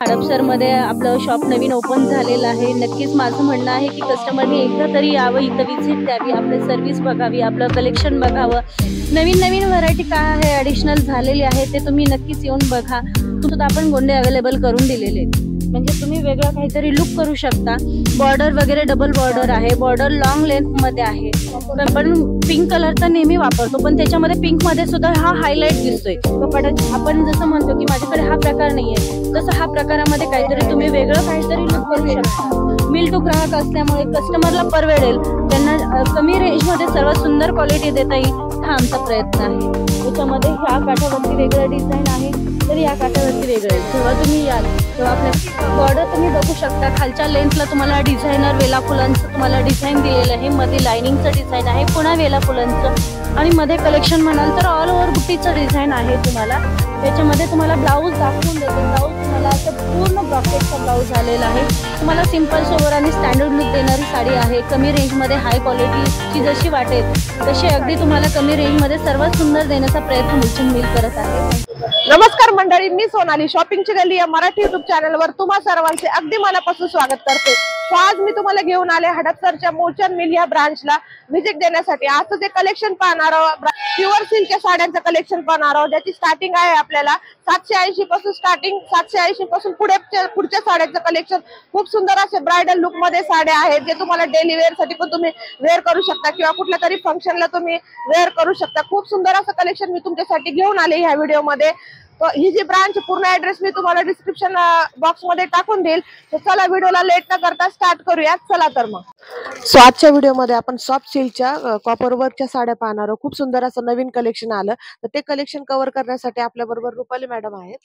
हडपसर मध्ये आपलं शॉप नवीन ओपन झालेलं आहे। नक्कीच माझं म्हणणं आहे की कस्टमरनी एकदा तरी यावं, इथं विजिट द्यावी, आपलं सर्व्हिस बघावी, आपलं कलेक्शन बघावं। नवीन नवीन व्हरायटी काय आहे ॲडिशनल झालेली आहे ते तुम्ही नक्कीच येऊन बघा। सुद्धा आपण गोंडे अवेलेबल करून दिलेले, म्हणजे तुम्ही वेगळं काहीतरी लुक करू शकता। बॉर्डर वगैरे डबल बॉर्डर आहे, बॉर्डर लॉंग लेंथ मध्ये आहे। पण पिंक कलर तर नेहमी वापरतो, पण त्याच्यामध्ये पिंक मध्ये सुद्धा हा हायलाइट दिसतोय कपाटात। आपण जसं म्हणतो की माझ्याकडे हा प्रकार नाहीये, तसं हा प्रकारामध्ये काहीतरी तुम्ही वेगळं काहीतरी लुक करू शकता। मिल टू ग्राहक असल्यामुळे कस्टमरला परवडेल, त्यांना कमी रेंज मध्ये सर्वात सुंदर क्वालिटी देता येईल, हा आमचा प्रयत्न आहे। त्याच्यामध्ये ह्या काठावरती वेगळं डिझाईन आहे, तर या काठावरती वेगळं। जेव्हा तुम्ही याल तेव्हा आपल्या बॉर्डर तुम्ही बघू शकता। खालच्या लेंथला तुम्हाला डिझायनर वेला फुलांचं तुम्हाला डिझाईन दिलेलं आहे, मध्ये लाइनिंगचं डिझाईन आहे, पुन्हा वेला फुलांचं, आणि मध्ये कलेक्शन म्हणाल तर ऑल ओव्हर बुट्टीचं डिझाईन आहे। तुम्हाला त्याच्यामध्ये तुम्हाला ब्लाऊज दाखवून देते। ब्लाऊज तुम्हाला असं पूर्ण ब्रॉकेटचा ब्लाऊज आलेला आहे। तुम्हाला सिंपल सोबर आणि स्टँडर्ड लुक देणारी साडी आहे। कमी रेंजमध्ये हाय क्वालिटीची जशी वाटेल तशी अगदी तुम्हाला कमी रेंजमध्ये सर्वात सुंदर देण्याचा प्रयत्न मुलचंद मिल करत आहे। नमस्कार मंडळी, मी सोनाली शॉपिंगची गल्ली या मराठी युट्यूब चॅनलवर तुम्हा सर्वांचे अगदी मनापासून स्वागत करते। आज मी तुम्हाला घेऊन आले हडपसरच्या मूलचंद मिल या ब्रांचला व्हिजिट देण्यासाठी। आज जे कलेक्शन पाहणार आहोत, प्युअर सिल्कच्या साड्यांचं कलेक्शन पाहणार आहोत, ज्याची स्टार्टिंग आहे आपल्याला 780 पासून स्टार्टिंग। 780 पासून पुढच्या साड्यांचं कलेक्शन खूप सुंदर असे ब्रायडल लुक मध्ये साड्या आहेत, जे तुम्हाला डेली वेअर साठी पण तुम्ही वेअर करू शकता किंवा कुठल्या तरी फंक्शनला तुम्ही वेअर करू शकता। खूप सुंदर असं कलेक्शन मी तुमच्यासाठी घेऊन आले ह्या व्हिडिओ मध्ये। तो ही जी ब्रांच पूर्ण ऍड्रेस मी तुम्हाला डिस्क्रिप्शन बॉक्स मध्ये टाकून देईल। तर चला व्हिडिओला लेट न करता स्टार्ट करूया। चला तर मग आजच्या व्हिडिओ मध्ये आपण सॉफ्ट सिल्कच्या कॉपर वर्कच्या साड्या पाहणार आहोत। खूप सुंदर असं नवीन कलेक्शन आलं, तर ते कलेक्शन कव्हर करण्यासाठी आपल्या बरोबर रुपाली मॅडम आहेत।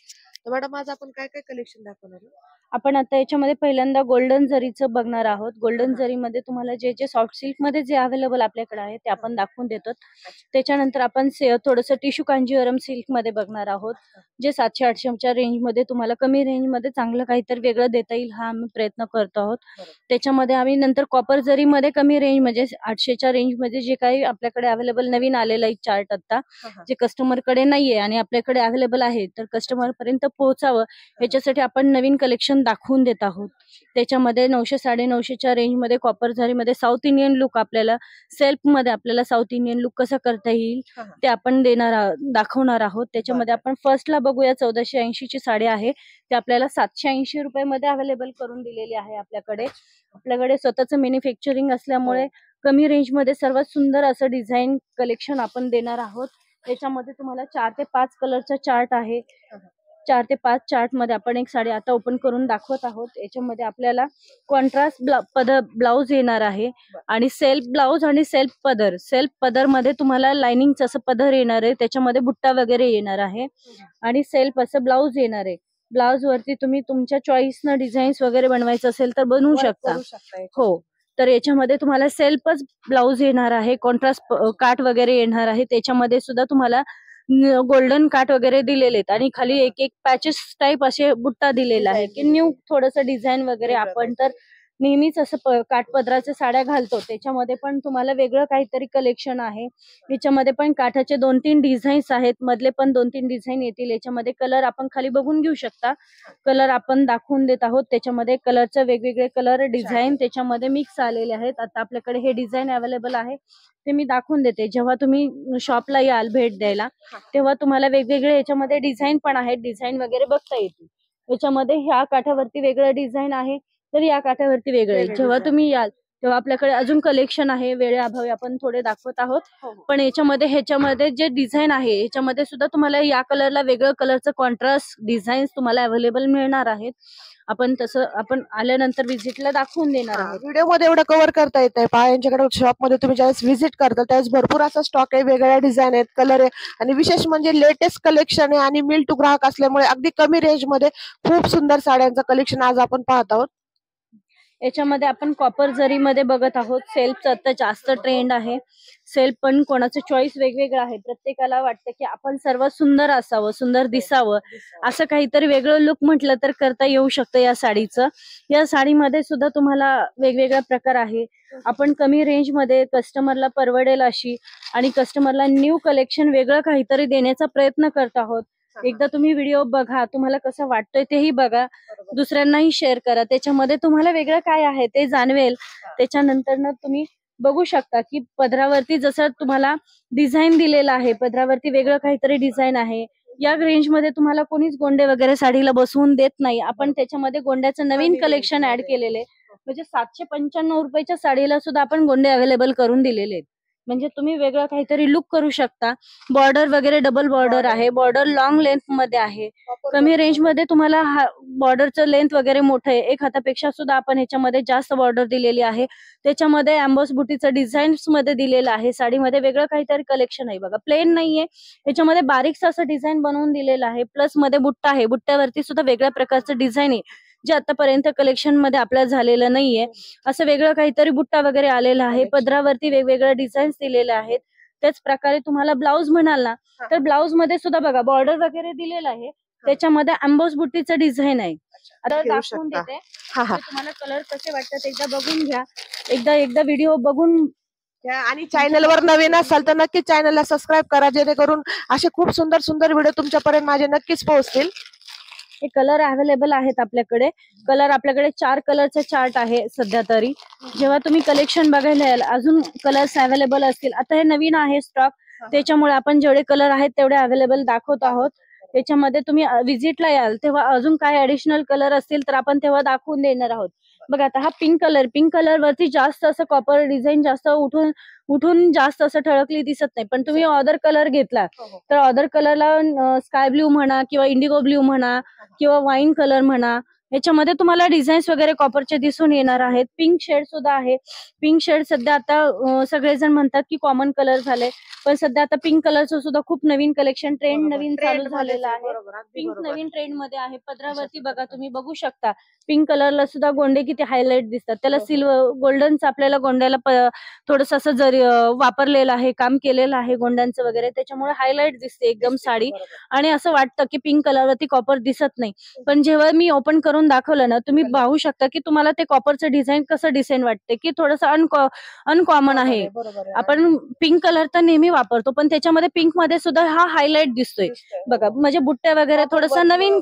तर मॅडम आज आपण काय काय कलेक्शन दाखवणार आहोत? आपण आता याच्यामध्ये पहिल्यांदा गोल्डन जरीचं बघणार आहोत। गोल्डन जरीमध्ये तुम्हाला जे जे सॉफ्ट सिल्क मध्ये जे अवेलेबल आपल्याकडे आहे ते आपण दाखवून देतो। त्याच्यानंतर आपण थोडंसं टिश्यू कांजीवरम सिल्क मध्ये बघणार आहोत, जे 700-800च्या रेंज मध्ये तुम्हाला कमी रेंज मध्ये चांगलं काहीतरी वेगळं देता येईल, हा आम्ही प्रयत्न करतो आहोत। त्याच्यामध्ये आम्ही नंतर कॉपर जरीमध्ये कमी रेंज म्हणजे 800च्या रेंज मध्ये जे काही आपल्याकडे अवेलेबल नवीन आलेलं आहे चार्ट आता, जे कस्टमर कडे नाहीये आणि आपल्याकडे अवेलेबल आहे, तर कस्टमर पर्यंत पोहोचावं याच्यासाठी आपण नवीन कलेक्शन दाखवून देत आहोत। त्याच्यामध्ये 900-950च्या रेंज मध्ये कॉपर जरीमध्ये साऊथ इंडियन लुक आपल्याला सेल्फ मध्ये आपल्याला साऊथ इंडियन लुक कसं करता येईल ते आपण दाखवणार आहोत। त्याच्यामध्ये आपण फर्स्टला बघूया 1480ची साडी आहे, ते आपल्याला 780 रुपयामध्ये अवेलेबल करून दिलेली आहे। आपल्याकडे स्वतःच मॅन्युफॅक्चरिंग असल्यामुळे कमी रेंज मध्ये सर्वात सुंदर असं डिझाईन कलेक्शन आपण देणार आहोत। त्याच्यामध्ये तुम्हाला 4 ते 5 कलरचा चार्ट आहे। 4 ते 5 चार्ट मध्ये आपण एक साडी आता ओपन करून दाखवत आहोत। याच्यामध्ये आपल्याला कॉन्ट्रास्ट ब्लाउज येणार आहे, आणि सेल्फ ब्लाउज आणि सेल्फ पदर मध्ये तुम्हाला लाइनिंगचं असं पदर येणार आहे, त्याच्यामध्ये बुट्टा वगैरे येणार आहे, आणि सेल्फ असं ब्लाउज येणार आहे। ब्लाउज वरती तुम्ही तुमच्या चॉईसनं डिझाईन्स वगैरे बनवायचं असेल तर बनवू शकता। हो, तर याच्यामध्ये तुम्हाला सेल्फच ब्लाउज येणार आहे, कॉन्ट्रास्ट काट वगैरे येणार आहे। त्याच्यामध्ये सुद्धा तुम्हाला गोल्डन काट वगैरे दिलेले आहेत, आणि खाली एक एक पॅचेस टाइप असे बुट्टा दिलेला आहे की न्यू थोडंसं डिझाईन वगैरे। आपण तर नेहमीच असं काठपदराच्या साड्या घालतो, त्याच्यामध्ये पण तुम्हाला वेगळं काहीतरी कलेक्शन आहे। याच्यामध्ये पण काठाचे 2-3 डिझाईन्स आहेत, मधले पण 2-3 डिझाईन येतील। याच्यामध्ये कलर आपण खाली बघून घेऊ शकता, कलर आपण दाखवून देत आहोत। त्याच्यामध्ये कलरचे वेगवेगळे कलर डिझाईन त्याच्यामध्ये मिक्स आलेले आहेत। आता आपल्याकडे हे डिझाईन अवेलेबल आहे, ते मी दाखवून देते। जेव्हा तुम्ही शॉपला याल भेट द्यायला, तेव्हा तुम्हाला वेगवेगळे याच्यामध्ये डिझाईन पण आहेत, डिझाईन वगैरे बघता येतील। याच्यामध्ये ह्या काठावरती वेगळं डिझाईन आहे, तर या काठावरती वेगळं। जेव्हा तुम्ही याल तेव्हा आपल्याकडे अजून कलेक्शन आहे, वेळेअभावी आपण थोडे दाखवत आहोत। पण ह्याच्यामध्ये जे डिझाईन आहे, याच्यामध्ये सुद्धा तुम्हाला या कलरला वेगळं कलरचं कॉन्ट्रास्ट डिझाईन्स तुम्हाला अवेलेबल मिळणार आहेत। आपण आल्यानंतर व्हिजिटला दाखवून देणार आहोत। व्हिडिओ मध्ये एवढं कव्हर करता येत आहे। पहा, यांच्याकडे शॉप मध्ये तुम्ही ज्यावेळेस व्हिजिट करता त्यावेळेस भरपूर असा स्टॉक आहे, वेगवेगळ्या डिझाईन आहेत, कलर आहे, आणि विशेष म्हणजे लेटेस्ट कलेक्शन आहे, आणि मिल टू ग्राहक असल्यामुळे अगदी कमी रेंज मध्ये खूप सुंदर साड्यांचं कलेक्शन आज आपण पाहत आहोत। याच्यामध्ये आपण कॉपर जरीमध्ये बघत आहोत। सेल्फचं आता जास्त ट्रेंड आहे, सेल्फ पण कोणाचं चॉईस वेगवेगळं आहे। प्रत्येकाला वाटतं की आपण सर्वात सुंदर असावं, सुंदर दिसावं, असं काहीतरी वेगळं लुक म्हटलं तर करता येऊ शकतं या साडीचं। या साडीमध्ये सुद्धा तुम्हाला वेगवेगळ्या प्रकार आहे। आपण कमी रेंज मध्ये कस्टमरला परवडेल अशी आणि कस्टमरला न्यू कलेक्शन वेगळं काहीतरी देण्याचा प्रयत्न करत आहोत। एकदा तुम्ही व्हिडिओ बघा, तुम्हाला कसं वाटतंय तेही बघा, दुसऱ्यांनाही शेअर करा. त्याच्यामध्ये तुम्हाला वेगळं काय आहे ते जाणवेल. त्याच्यानंतर ना तुम्ही बघू शकता की पदरावरती जसं तुम्हाला डिझाईन दिलेलं आहे, पदरावरती वेगळं काहीतरी डिझाईन आहे. या रेंज मध्ये तुम्हाला कोणीच गोंडे वगैरे साडीला बसवून देत नाही. आपण त्याच्यामध्ये गोंड्याचं नवीन कलेक्शन ऍड केलेले, म्हणजे 795 रुपयाच्या साडीला सुद्धा आपण गोंडे अवेलेबल करून दिलेले आहेत. म्हणजे तुम्ही वेगळं काहीतरी लुक करू शकता. बॉर्डर वगैरे डबल बॉर्डर आहे, बॉर्डर लॉंग लेंथ मध्ये आहे. कमी रेंज मध्ये तुम्हाला बॉर्डरचं लेंथ वगैरे मोठं आहे, एक हातापेक्षा सुद्धा आपण ह्याच्यामध्ये जास्त बॉर्डर दिलेली आहे. त्याच्यामध्ये एम्बॉस बुटीचं डिझाईन्स मध्ये दिलेलं आहे. साडीमध्ये वेगळं काहीतरी कलेक्शन आहे बघा, प्लेन नाहीये, ह्याच्यामध्ये बारीकचं असं डिझाईन बनवून दिलेलं आहे. प्लस मध्ये बुट्टा आहे, बुट्ट्यावरती सुद्धा वेगळ्या प्रकारचं डिझाईन आहे, जे आतापर्यंत कलेक्शन मध्ये आपल्याला झालेलं नाहीये. असं वेगळं काहीतरी बुट्टा वगैरे आलेला आहे. पदरावरती वेगवेगळ्या डिझाईन्स दिलेले आहेत. त्याच प्रकारे तुम्हाला ब्लाऊज म्हणाल ना, तर ब्लाऊज मध्ये सुद्धा बघा बॉर्डर वगैरे दिलेलं आहे. त्याच्यामध्ये एम्बॉस बुट्टीचं डिझाईन आहे. आता दाखवून देते, तुम्हाला कलर कसे वाटतात एकदा बघून घ्या. एकदा व्हिडिओ बघून आणि चॅनलवर नवीन असाल तर नक्कीच चॅनलला सबस्क्राईब करा, जेणेकरून असे खूप सुंदर सुंदर व्हिडिओ तुमच्यापर्यंत माझे नक्कीच पोहोचतील. हे कलर अवेलेबल आहेत आपल्याकडे. कलर आपल्याकडे 4 कलरचा चार्ट आहे सध्या तरी. जेव्हा तुम्ही कलेक्शन बघायला याल अजून कलर्स अवेलेबल असतील. आता हे नवीन आहे स्टॉक, त्याच्यामुळे आपण जेवढे कलर आहेत तेवढे अवेलेबल दाखवत आहोत. त्याच्यामध्ये तुम्ही विजिटला याल तेव्हा अजून काय ऍडिशनल कलर असतील तर आपण तेव्हा दाखवून देणार आहोत. बघा आता हा पिंक कलर वरती जास्त असं कॉपर डिझाईन जास्त उठून जास्त असं ठळकली दिसत नाही. पण तुम्ही अदर कलर घेतला तर अदर कलरला स्काय ब्ल्यू म्हणा किंवा इंडिगो ब्ल्यू म्हणा किंवा वाईन कलर म्हणा, याच्यामध्ये तुम्हाला डिझाईन्स वगैरे कॉपरचे दिसून येणार आहेत. पिंक शेड सुद्धा आहे. पिंक शेड सध्या आता सगळेजण म्हणतात की कॉमन कलर झाले, पण सध्या आता पिंक कलरचं सुद्धा खूप नवीन कलेक्शन ट्रेंड नवीन चालू झालेलं आहे. पिंक नवीन ट्रेंड मध्ये आहे. पदरावरती बघा तुम्ही बघू शकता पिंक कलरला सुद्धा गोंडे किती हायलाइट दिसतात. त्याला सिल्वर गोल्डनचं आपल्याला गोंड्याला थोडस असं जरी वापरलेलं आहे, काम केलेलं आहे गोंड्यांचं वगैरे, त्याच्यामुळे हायलाइट दिसते एकदम साडी. आणि असं वाटतं की पिंक कलरवरती कॉपर दिसत नाही, पण जेव्हा मी ओपन करून दाखवलं ना तुम्ही पाहू शकता की तुम्हाला ते कॉपरचं डिझाईन कसं डिझाईन वाटते की थोडंसं अनकॉमन आहे. आपण पिंक कलर तर नेहमी वापरतो, पण त्याच्यामध्ये पिंक मध्ये सुद्धा हा हायलाइट दिसतोय बघा. म्हणजे बुट्ट्या वगैरे थोडंसं नवीन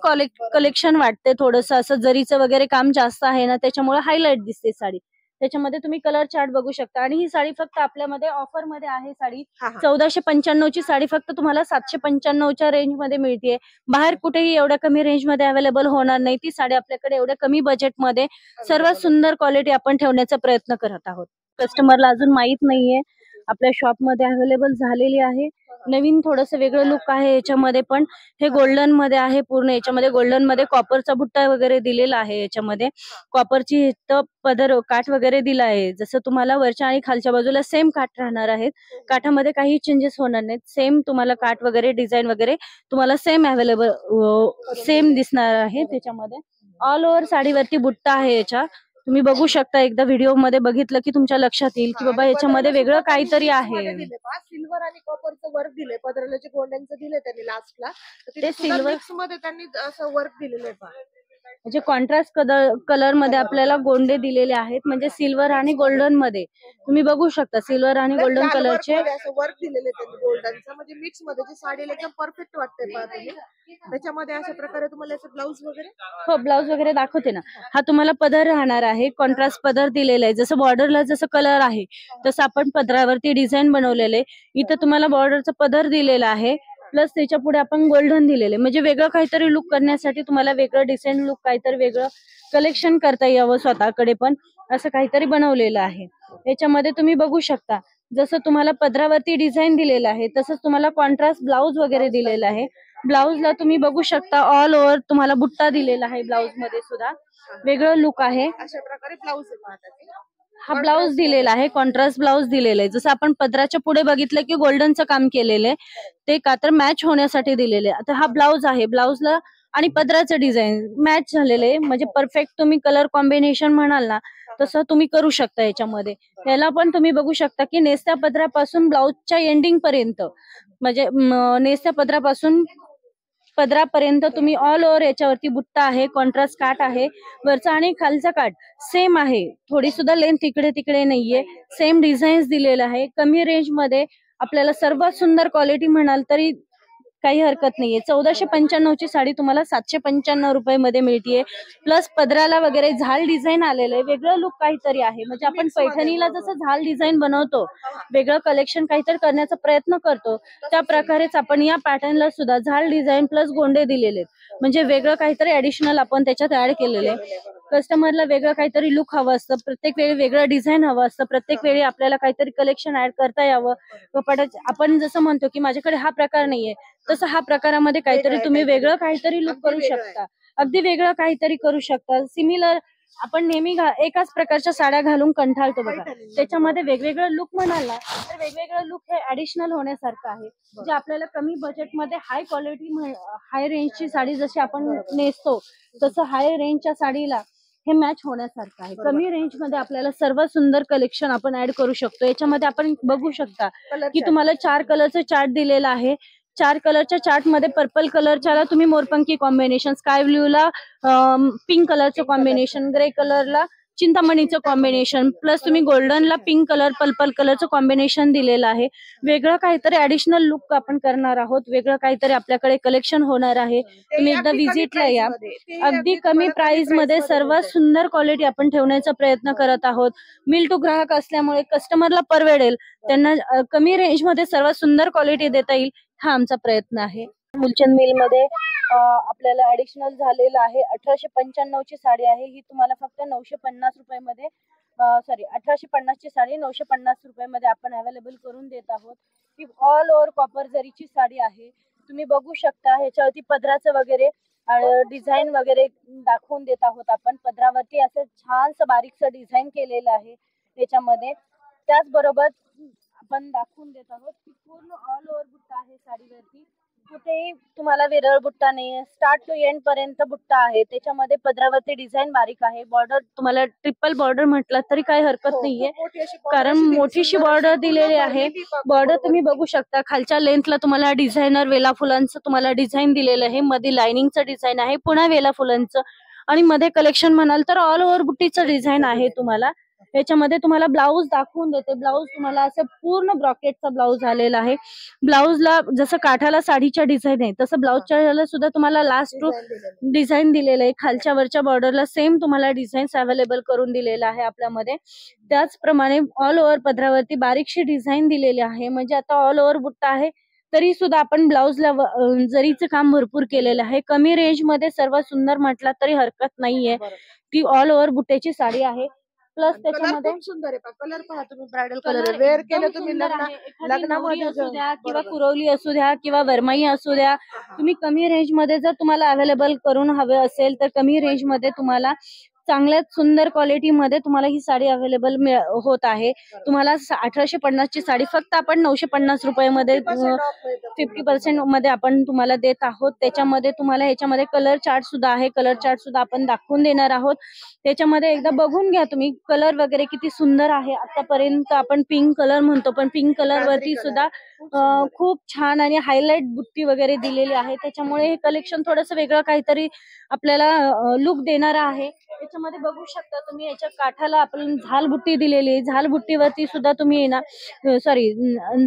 कलेक्शन वाटते. थोडंसं असं जरीचं वगैरे काम जास्त आहे ना, त्याच्यामुळे हायलाइट दिसते साडी. त्याच्यामध्ये तुम्ही कलर चार्ट बघू शकता. आणि ही साडी फक्त आपल्यामध्ये ऑफर मध्ये आहे. साडी 1495 ची साडी फक्त तुम्हाला 795च्या रेंज मध्ये मिळते. बाहेर कुठेही एवढ्या कमी रेंज मध्ये अवेलेबल होणार नाही ती साडी. आपल्याकडे एवढ्या कमी बजेटमध्ये सर्वात सुंदर क्वालिटी आपण ठेवण्याचा प्रयत्न करत आहोत. कस्टमरला अजून माहित नाहीये, आपल्या शॉप मध्ये अवेलेबल झालेली आहे. नवीन थोडंसं वेगळं लुक आहे याच्यामध्ये. पण हे गोल्डन मध्ये आहे पूर्ण. याच्यामध्ये गोल्डन मध्ये कॉपरचा बुट्टा वगैरे दिलेला आहे. याच्यामध्ये कॉपरची पदर काठ वगैरे दिला आहे. जसं तुम्हाला वरच्या आणि खालच्या बाजूला सेम काठ राहणार आहेत. काठामध्ये काही चेंजेस होणार नाहीत. सेम तुम्हाला काठ वगैरे डिझाईन वगैरे तुम्हाला सेम अवेलेबल सेम दिसणार आहे. त्याच्यामध्ये ऑल ओव्हर साडीवरती बुट्टा आहे याच्या. तुम्ही बघू शकता, एकदा व्हिडिओ मध्ये बघितलं की तुमच्या लक्षात येईल की बाबा याच्यामध्ये वेगळं काहीतरी आहे. सिल्वर आणि कॉपरचं वर्क दिले, पदराला जे गोंड्यांचं दिले त्यांनी लास्टला, ते सिल्वर मध्ये त्यांनी असं वर्क दिलेलं आहे. म्हणजे कॉन्ट्रास्ट कलर मध्ये आपल्याला गोंडे दिलेले आहेत. म्हणजे सिल्वर आणि गोल्डन मध्ये तुम्ही बघू शकता. सिल्वर आणि गोल्डन कलरचे वर्क दिलेले त्यांनी गोल्डनचं, म्हणजे मिक्स मध्ये जे साडीला एकदम परफेक्ट वाटते. त्याच्यामध्ये अशा प्रकारे तुम्हाला याचं ब्लाऊज वगैरे, हो ब्लाऊज वगैरे दाखवते ना. हा तुम्हाला पदर राहणार आहे. कॉन्ट्रास्ट पदर दिलेला आहे. जसं बॉर्डरला जसं कलर आहे तसं आपण पदरावरती डिझाईन बनवलेले. इथं तुम्हाला बॉर्डरचा पदर दिलेला आहे. प्लस त्याच्या पुढे आपण गोल्डन दिलेले. म्हणजे वेगळं काहीतरी लुक करण्यासाठी तुम्हाला वेगळं डिसेंट लुक काहीतरी वेगळं कलेक्शन करता यावं स्वतःकडे पण असं काहीतरी बनवलेलं आहे. याच्यामध्ये तुम्ही बघू शकता जसं तुम्हाला पदरावरती डिझाईन दिलेलं आहे तसंच तुम्हाला कॉन्ट्रास्ट ब्लाऊज वगैरे दिलेला आहे. ब्लाऊजला तुम्ही बघू शकता ऑल ओव्हर तुम्हाला बुट्टा दिलेला आहे. ब्लाऊज मध्ये सुद्धा वेगळं लुक आहे. अशा प्रकारे ब्लाऊज हा ब्लाऊज दिलेला आहे. कॉन्ट्रास्ट ब्लाऊज दिलेला आहे. जसं आपण पदराच्या पुढे बघितलं की गोल्डनचं काम केलेलं आहे, ते का तर मॅच होण्यासाठी दिलेले. आता हा ब्लाऊज आहे. ब्लाऊजला आणि पदराचं डिझाईन मॅच झालेलं आहे. म्हणजे परफेक्ट तुम्ही कलर कॉम्बिनेशन म्हणाल ना तसं तुम्ही करू शकता याच्यामध्ये. याला पण तुम्ही बघू शकता की नेस्त्या पदरापासून ब्लाऊजच्या एंडिंग पर्यंत, म्हणजे नेस्त्या पदरापासून पदरापर्यंत तुम्ही ऑल ओव्हर याच्यावरती बुट्टा आहे. कॉन्ट्रास्ट काठ आहे. वरचा आणि खालचा काठ सेम आहे. थोडी सुद्धा लेंथ इकडे तिकडे नाहीये. सेम डिझाईन्स दिलेला आहे. कमी रेंज मध्ये आपल्याला सर्वात सुंदर क्वालिटी म्हणाल तरी काही हरकत नाहीये. 1495 ची साडी तुम्हाला 795 रुपये मध्ये मिळतीये. प्लस पदराला वगैरे झाल डिझाईन आलेलं आहे, वेगळं लुक काहीतरी आहे. म्हणजे आपण पैठणीला जसं झाल डिझाईन बनवतो, वेगळं कलेक्शन काहीतरी करण्याचा प्रयत्न करतो, त्या प्रकारेच आपण या पॅटर्नला सुद्धा झाल डिझाईन प्लस गोंडे दिलेले आहेत. म्हणजे वेगळं काहीतरी ऍडिशनल आपण त्याच्यात ऍड केलेलं आहे. कस्टमरला वेगळं काहीतरी लुक हवं असतं, प्रत्येक वेळी वेगळं डिझाईन हवं असतं, प्रत्येक वेळी आपल्याला काहीतरी कलेक्शन ऍड करता यावं. आपण जसं म्हणतो की माझ्याकडे हा प्रकार नाहीये, तसं हा प्रकारामध्ये काहीतरी तुम्ही वेगळं काहीतरी लुक करू शकता, अगदी वेगळं काहीतरी करू शकता. सिमिलर आपण नेहमी एकाच प्रकारच्या साड्या घालून कंटाळतो बघा, त्याच्यामध्ये वेगवेगळं लुक म्हणाल ना तर वेगवेगळं लुक हे ऍडिशनल होण्यासारखं आहे. जे आपल्याला कमी बजेटमध्ये हाय क्वालिटी हाय रेंजची साडी जशी आपण नेसतो, तसं हाय रेंजच्या साडीला हे मॅच होण्यासारखं आहे. कमी रेंज मध्ये आपल्याला सर्व सुंदर कलेक्शन आपण ऍड करू शकतो. याच्यामध्ये आपण बघू शकता की तुम्हाला 4 कलरचं चार्ट दिलेला आहे. 4 कलरच्या चार्ट मध्ये पर्पल कलरच्या तुम्ही मोरपंखी कॉम्बिनेशन, स्काय ब्ल्यू ला पिंक कलरचं कॉम्बिनेशन, ग्रे कलरला चिंतामणीचं कॉम्बिनेशन, प्लस तुम्ही गोल्डनला पिंक कलर पर्पल कलरचं कॉम्बिनेशन दिलेलं आहे. वेगळं काहीतरी ऍडिशनल लुक आपण करणार आहोत, वेगळं काहीतरी आपल्याकडे कलेक्शन होणार आहे. तुम्ही एकदा व्हिजिटला या. अगदी कमी प्राइस मध्ये सर्वात सुंदर क्वालिटी आपण ठेवण्याचा प्रयत्न करत आहोत. मिल टू ग्राहक असल्यामुळे कस्टमरला परवडेल, त्यांना कमी रेंज मध्ये सर्वात सुंदर क्वालिटी देता येईल, हा आमचा प्रयत्न आहे. मुलचंद मिल मध्ये आपल्याला ऍडिशनल झालेलं आहे. 1895 ची साडी आहे ही, तुम्हाला फक्त 950 रुपये मध्ये 1850 ची साडी 950 रुपये मध्ये आपण अवेलेबल करून देत आहोत. ही ऑल ओव्हर कॉपर जरीची साडी आहे. तुम्ही बघू शकता ह्याच्यावरती पदराचं वगैरे डिझाईन वगैरे दाखवून देत आहोत आपण. पदरावरती असं छानसं बारीकसं डिझाईन केलेलं आहे याच्यामध्ये. त्याचबरोबर आपण दाखवून देत आहोत की पूर्ण ऑल ओव्हर बुट्टा आहे साडीवरती, कुठेही तुम्हाला विरळ बुट्टा नाहीये, स्टार्ट टू एंड पर्यंत बुट्टा आहे. त्याच्यामध्ये पदरावरती डिझाईन बारीक आहे. बॉर्डर तुम्हाला ट्रिपल बॉर्डर म्हटलं तरी काही हरकत नाहीये, कारण मोठीशी बॉर्डर दिलेली आहे. बॉर्डर तुम्ही बघू शकता, खालच्या लेंथला तुम्हाला डिझायनर वेला फुलांचं तुम्हाला डिझाईन दिलेलं आहे. मध्ये लाइनिंगचं डिझाईन आहे, पुन्हा वेला फुलांचं, आणि मध्ये कलेक्शन म्हणाल तर ऑल ओव्हर बुट्टीचं डिझाईन आहे. तुम्हाला याच्यामध्ये तुम्हाला ब्लाऊज दाखवून देते. ब्लाऊज तुम्हाला असं पूर्ण ब्रॉकेटचा ब्लाऊज आलेला आहे. ब्लाऊजला जसं काठाला साडीच्या डिझाईन आहे तसं ब्लाऊजच्या सुद्धा तुम्हाला लास्ट टू डिझाईन दिलेलं आहे. खालच्या वरच्या बॉर्डरला सेम तुम्हाला डिझाईन्स अवेलेबल करून दिलेला आहे आपल्यामध्ये. त्याचप्रमाणे ऑल ओव्हर पदरावरती बारीकशी डिझाईन दिलेली आहे. म्हणजे आता ऑल ओव्हर बुट्टा आहे तरी सुद्धा आपण ब्लाऊजला जरीचं काम भरपूर केलेलं आहे. कमी रेंज मध्ये सर्वात सुंदर म्हटलं तरी हरकत नाहीये. ती ऑल ओव्हर बुट्ट्याची साडी आहे. प्लस त्याच्यामध्ये सुंदर आहे, कलर पहा तुम्ही, ब्रायडल कलर वेअर केलं तुम्ही लग्नामध्ये असू द्या किंवा कुरवली असू द्या किंवा वरमाई असू द्या, तुम्ही कमी रेंज मध्ये जर तुम्हाला अवेलेबल करून हवे असेल तर कमी रेंज मध्ये तुम्हाला चांगल्यात सुंदर क्वालिटी मध्ये तुम्हाला ही साडी अवेलेबल होत आहे. तुम्हाला 1850 ची साडी फक्त आपण 950 रुपयामध्ये 50% मध्ये आपण तुम्हाला देत आहोत. त्याच्यामध्ये तुम्हाला ह्याच्यामध्ये कलर चार्ट सुद्धा आहे. कलर चार्ट सुद्धा आपण दाखवून देणार आहोत. त्याच्यामध्ये एकदा बघून घ्या तुम्ही, कलर वगैरे किती सुंदर आहे. आतापर्यंत आपण पिंक कलर म्हणतो, पण पिंक कलर वरती सुद्धा खूप छान आणि हायलाइट बुट्टी वगैरे दिलेली आहे. त्याच्यामुळे हे कलेक्शन थोडंसं वेगळं काहीतरी आपल्याला लुक देणार आहे. याच्यामध्ये बघू शकता तुम्ही, याच्या काठाला आपण झाल बुट्टी दिलेली आहे. झाल बुट्टीवरती सुद्धा तुम्ही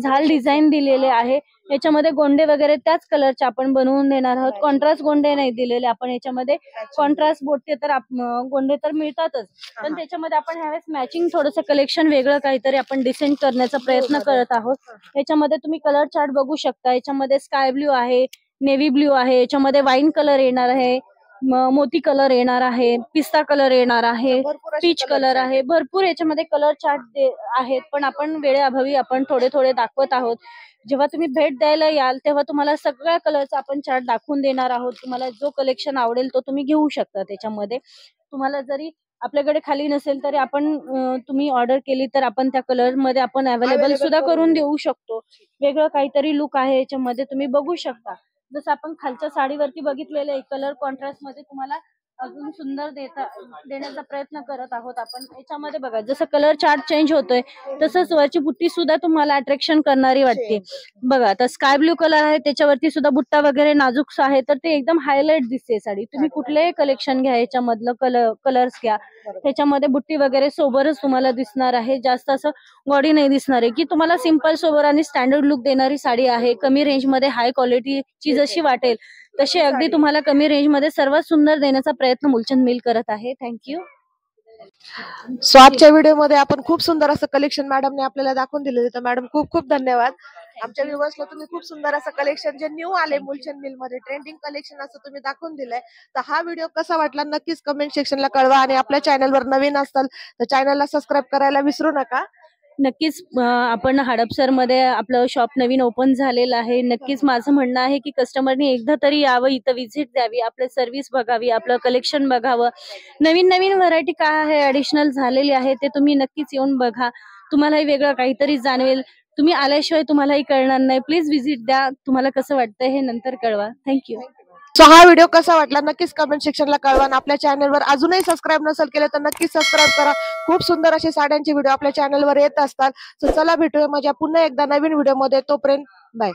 झाल डिझाईन दिलेले आहे. याच्यामध्ये गोंडे वगैरे त्याच कलरचे आपण बनवून देणार आहोत. कॉन्ट्रास्ट गोंडे नाही दिलेले आपण याच्यामध्ये. कॉन्ट्रास्ट बोटते तर गोंडे तर मिळतातच, पण त्याच्यामध्ये आपण ह्यावेळेस मॅचिंग थोडंसं कलेक्शन वेगळं काहीतरी आपण डिझाईन करण्याचा प्रयत्न करत आहोत. याच्यामध्ये तुम्ही कलर चार्ट बघू शकता. याच्यामध्ये स्काय ब्ल्यू आहे, नेव्ही ब्ल्यू आहे, याच्यामध्ये वाईन कलर येणार आहे, मोती कलर येणार आहे, पिस्ता कलर येणार आहे, पीच कलर आहे. भरपूर याच्यामध्ये कलर चार्ट आहेत, पण आपण वेळेअभावी आपण थोडे थोडे दाखवत आहोत. जेव्हा तुम्ही भेट द्यायला याल तेव्हा तुम्हाला सगळ्या कलरचा आपण चार्ट दाखवून देणार आहोत. तुम्हाला जो कलेक्शन आवडेल तो तुम्ही घेऊ शकता. त्याच्यामध्ये तुम्हाला जरी आपल्याकडे खाली नसेल तरी आपण तुम्ही ऑर्डर केली तर आपण त्या कलर मध्ये आपण अवेलेबल सुद्धा करून देऊ शकतो. वेगळं काहीतरी लुक आहे याच्यामध्ये, तुम्ही बघू शकता. जसं आपण खालच्या साडीवरती बघितलेलं आहे, कलर कॉन्ट्रास्ट मध्ये तुम्हाला अजून सुंदर देण्याचा प्रयत्न करत आहोत आपण. याच्यामध्ये बघा जसं कलर चार्ट चेंज होतोय तसंच वरची बुट्टी सुद्धा तुम्हाला अट्रॅक्शन करणारी वाटते. बघा आता स्काय ब्ल्यू कलर आहे, त्याच्यावरती सुद्धा बुट्टा वगैरे नाजूक आहे, तर ते एकदम हायलाइट दिसते साडी. तुम्ही कुठलेही कलेक्शन घ्या, याच्यामधलं कलर्स घ्या, त्याच्यामध्ये बुट्टी वगैरे सोबरच तुम्हाला दिसणार आहे. जास्त असं बॉडी नाही दिसणार आहे, की तुम्हाला सिंपल सोबर आणि स्टँडर्ड लुक देणारी साडी आहे. कमी रेंज मध्ये हाय क्वालिटीची जशी वाटेल तशी अगदी तुम्हाला कमी रेंज मध्ये सर्वात सुंदर देण्याचा प्रयत्न मुलचंद मिल करत आहे. थँक्यू. सो आजच्या व्हिडिओमध्ये आपण खूप सुंदर असं कलेक्शन मॅडमने आपल्याला दाखवून दिलेलं. तर मॅडम खूप खूप धन्यवाद. आमच्या व्ह्युअर्सला तुम्ही खूप सुंदर असं कलेक्शन जे न्यू आले मुलचंद मिल मध्ये ट्रेंडिंग कलेक्शन असं तुम्ही दाखवून दिलंय. तर हा व्हिडिओ कसा वाटला नक्कीच कमेंट सेक्शनला कळवा आणि आपल्या चॅनलवर नवीन असाल तर चॅनलला सबस्क्राईब करायला विसरू नका. नक्कीच आपण हडपसर मध्ये आपलं शॉप नवीन ओपन झालेलं आहे. नक्कीच माझं म्हणणं आहे की कस्टमरनी एकदा तरी यावं, इथं व्हिजिट द्यावी, आपलं सर्व्हिस बघावी, आपलं कलेक्शन बघावं. नवीन नवीन व्हरायटी काय आहे ऍडिशनल झालेली आहे ते तुम्ही नक्कीच येऊन बघा. तुम्हालाही वेगळं काहीतरी जाणवेल. तुम्ही आल्याशिवाय तुम्हालाही कळणार नाही. प्लीज व्हिजिट द्या. तुम्हाला कसं वाटतंय हे नंतर कळवा. थँक्यू. सो हा व्हिडिओ कसा वाटला नक्कीच कमेंट सेक्शनला कळवा आणि आपल्या चॅनलवर अजूनही सबस्क्राईब नसेल केलं तर नक्कीच सबस्क्राईब करा. खूप सुंदर असे साड्यांचे व्हिडिओ आपल्या चॅनलवर येत असतात. सो चला भेटूया माझ्या पुन्हा एकदा नवीन व्हिडिओ मध्ये. तोपर्यंत बाय.